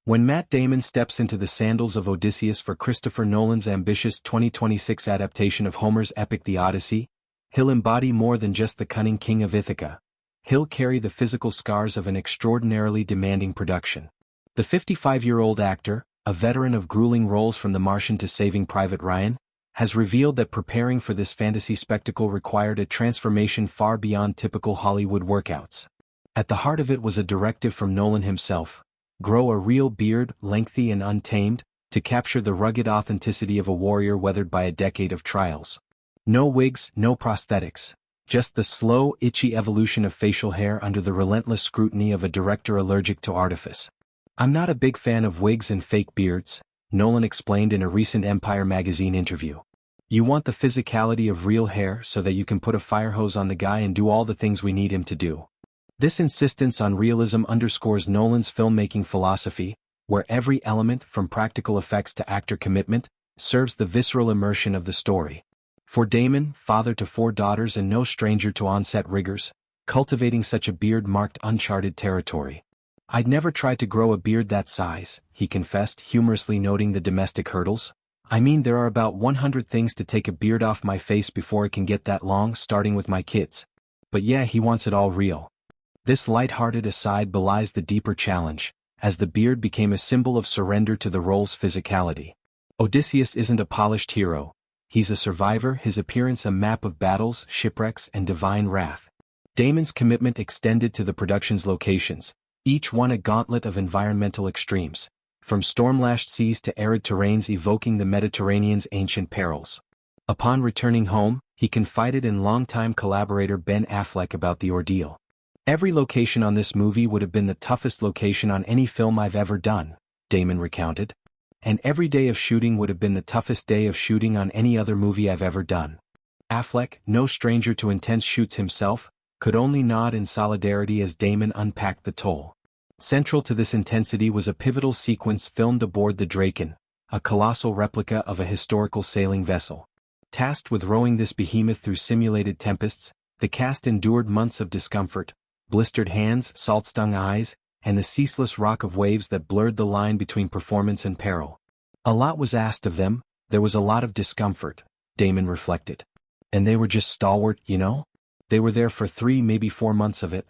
When Matt Damon steps into the sandals of Odysseus for Christopher Nolan's ambitious 2026 adaptation of Homer's epic The Odyssey, he'll embody more than just the cunning king of Ithaca. He'll carry the physical scars of an extraordinarily demanding production. The 55-year-old actor, a veteran of grueling roles from The Martian to Saving Private Ryan, has revealed that preparing for this fantasy spectacle required a transformation far beyond typical Hollywood workouts. At the heart of it was a directive from Nolan himself: grow a real beard, lengthy and untamed, to capture the rugged authenticity of a warrior weathered by a decade of trials. No wigs, no prosthetics. Just the slow, itchy evolution of facial hair under the relentless scrutiny of a director allergic to artifice. "I'm not a big fan of wigs and fake beards," Nolan explained in a recent Empire magazine interview. "You want the physicality of real hair so that you can put a fire hose on the guy and do all the things we need him to do." This insistence on realism underscores Nolan's filmmaking philosophy, where every element, from practical effects to actor commitment, serves the visceral immersion of the story. For Damon, father to 4 daughters and no stranger to on-set rigors, cultivating such a beard marked uncharted territory. "I'd never tried to grow a beard that size," he confessed, humorously noting the domestic hurdles. "I mean, there are about 100 things to take a beard off my face before it can get that long, starting with my kids. But yeah, he wants it all real." This light-hearted aside belies the deeper challenge, as the beard became a symbol of surrender to the role's physicality. Odysseus isn't a polished hero. He's a survivor, his appearance a map of battles, shipwrecks, and divine wrath. Damon's commitment extended to the production's locations, each one a gauntlet of environmental extremes, from storm-lashed seas to arid terrains evoking the Mediterranean's ancient perils. Upon returning home, he confided in longtime collaborator Ben Affleck about the ordeal. "Every location on this movie would have been the toughest location on any film I've ever done," Damon recounted. "And every day of shooting would have been the toughest day of shooting on any other movie I've ever done." Affleck, no stranger to intense shoots himself, could only nod in solidarity as Damon unpacked the toll. Central to this intensity was a pivotal sequence filmed aboard the Draken, a colossal replica of a historical sailing vessel. Tasked with rowing this behemoth through simulated tempests, the cast endured months of discomfort, blistered hands, salt-stung eyes, and the ceaseless rock of waves that blurred the line between performance and peril. A lot was asked of them, there was a lot of discomfort, Damon reflected. And they were just stalwart, you know? They were there for 3, maybe 4 months of it.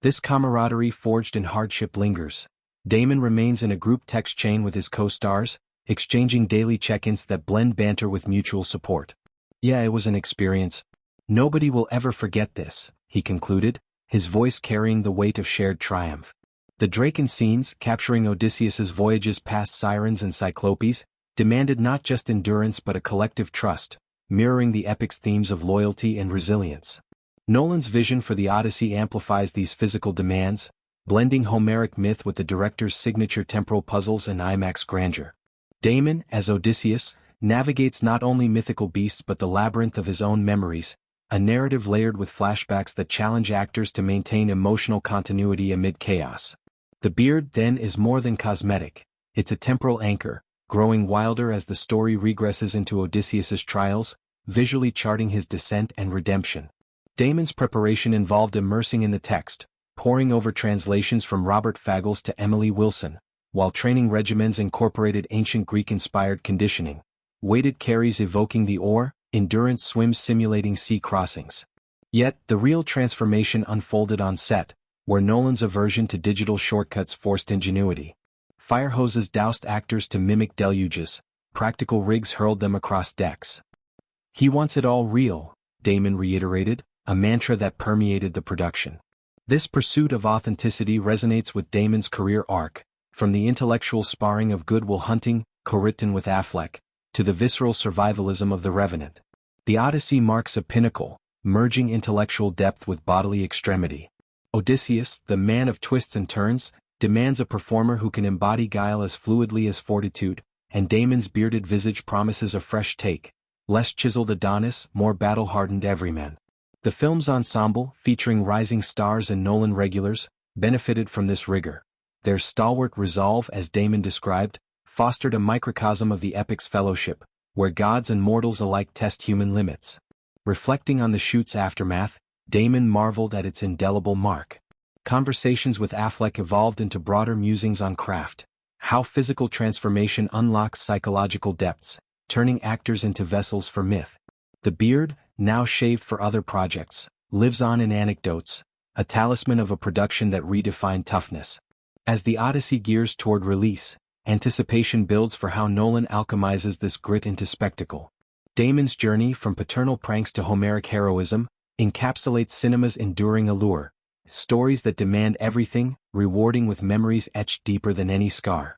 This camaraderie forged in hardship lingers. Damon remains in a group text chain with his co-stars, exchanging daily check-ins that blend banter with mutual support. "Yeah, it was an experience. Nobody will ever forget this," he concluded, his voice carrying the weight of shared triumph. The Draken scenes, capturing Odysseus's voyages past sirens and cyclopes, demanded not just endurance but a collective trust, mirroring the epic's themes of loyalty and resilience. Nolan's vision for the Odyssey amplifies these physical demands, blending Homeric myth with the director's signature temporal puzzles and IMAX grandeur. Damon, as Odysseus, navigates not only mythical beasts but the labyrinth of his own memories, a narrative layered with flashbacks that challenge actors to maintain emotional continuity amid chaos. The beard, then, is more than cosmetic. It's a temporal anchor, growing wilder as the story regresses into Odysseus's trials, visually charting his descent and redemption. Damon's preparation involved immersing in the text, poring over translations from Robert Fagles to Emily Wilson, while training regimens incorporated ancient Greek-inspired conditioning, weighted carries evoking the oar, endurance swims simulating sea crossings. Yet, the real transformation unfolded on set, where Nolan's aversion to digital shortcuts forced ingenuity. Fire hoses doused actors to mimic deluges, practical rigs hurled them across decks. "He wants it all real," Damon reiterated, a mantra that permeated the production. This pursuit of authenticity resonates with Damon's career arc, from the intellectual sparring of Good Will Hunting, co-written with Affleck, to the visceral survivalism of The Revenant. The Odyssey marks a pinnacle, merging intellectual depth with bodily extremity. Odysseus, the man of twists and turns, demands a performer who can embody guile as fluidly as fortitude, and Damon's bearded visage promises a fresh take, less chiseled Adonis, more battle-hardened everyman. The film's ensemble, featuring rising stars and Nolan regulars, benefited from this rigor. Their stalwart resolve, as Damon described, fostered a microcosm of the epic's fellowship, where gods and mortals alike test human limits. Reflecting on the shoot's aftermath, Damon marveled at its indelible mark. Conversations with Affleck evolved into broader musings on craft. How physical transformation unlocks psychological depths, turning actors into vessels for myth. The beard, now shaved for other projects, lives on in anecdotes, a talisman of a production that redefined toughness. As the Odyssey gears toward release, anticipation builds for how Nolan alchemizes this grit into spectacle. Damon's journey from paternal pranks to Homeric heroism encapsulates cinema's enduring allure, stories that demand everything, rewarding with memories etched deeper than any scar.